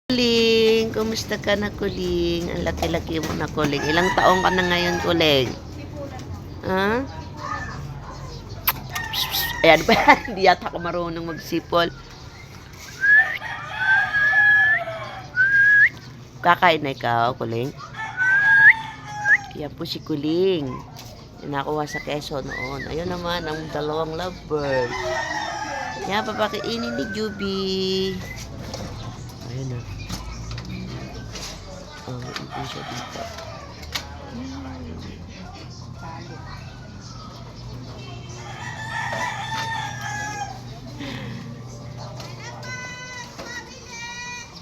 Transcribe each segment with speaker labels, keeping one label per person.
Speaker 1: Kuling, kumusta ka na, Kuling? Ang laki-laki mo na, Kuling. Ilang taong ka na ngayon, Kuling? Ha? Ayan ba? Hindi yata ako marunong magsipol. Kakain na ikaw, Kuling? Yan po si Kuling. Nakuha sa Quezon noon. Ayun naman, ang dalawang lovebird. Yan, papakiinin ni Juby. Ayun na. Oh, ito siya dito.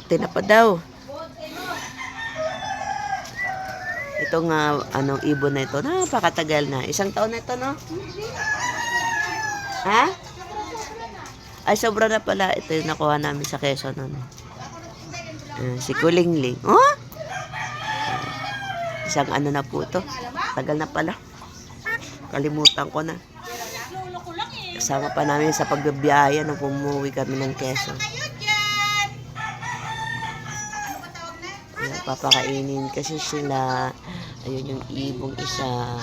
Speaker 1: Tinapa daw. Itong ibon na ito, napakatagal na. Isang taon na ito, no? Ha? Ay, sobra na pala. Ito yung nakuha namin sa Quezon, no? Si Kulingling. Oh? Isang na po ito. Tagal na pala. Kalimutan ko na. Kasama pa namin sa pagbibiyaya nung pumuwi kami ng Quezon. Papakainin kasi sila. Ayun yung ibong isa.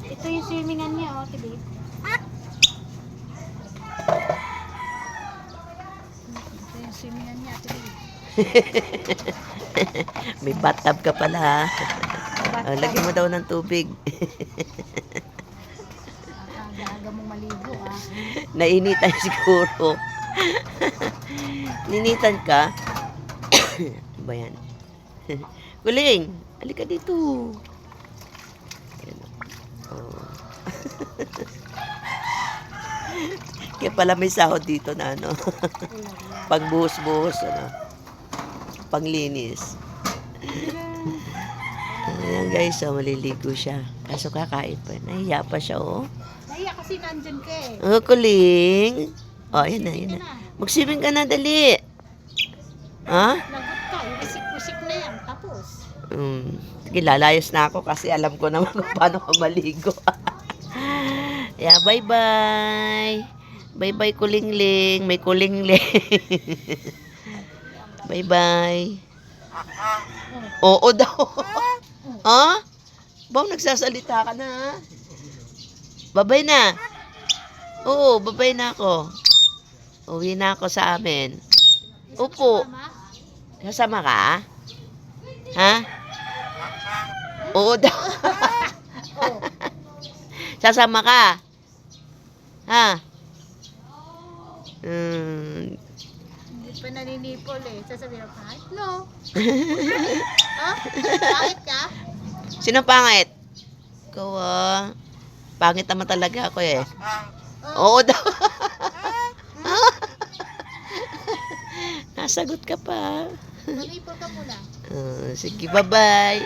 Speaker 2: Ito yung swimingan niya, oh, tibi. Ito yung swimingan niya, tibi.
Speaker 1: May bathtub ka pala, ha? Lagyan mo daw ng tubig.
Speaker 2: Aga mong maligo, ah.
Speaker 1: Nainitan siguro. Ninitan ka? Ano ba yan? Kuling, halika dito. Oh. Kaya pala may sahod dito na pagbuhos-buhos, panglinis. Ayan guys, maliligo siya. Kaso kakain pa. Nahiya pa siya, oh.
Speaker 2: Nahiya kasi nandyan ka, eh.
Speaker 1: Oh, Kuling. Oh, ayan na. Mag-swimming ka na, dali. Ha?
Speaker 2: Lagot ka, yung isik-usik na yan, tapos.
Speaker 1: Sige, lalayas na ako kasi alam ko naman kung paano ka maligo. Yeah, bye-bye. Bye-bye, Kulingling. May Kulingling. Bye-bye. Oo daw. Ha? Bang nagsasalita ka na, ha? Babay na. Oo, babay na ako. Uwi na ako sa amin. Upo. Kasama ka? Ha? Oo daw. Sasama ka? Ha?
Speaker 2: Hindi pa naninipol, eh. Sasabihin ako, kahit no. Ha? Bakit ka?
Speaker 1: Sino pangit? Ikaw, pangit naman talaga ako, eh. Oo daw. Nasagot ka pa.
Speaker 2: Manipol ka muna.
Speaker 1: Sige, bye-bye.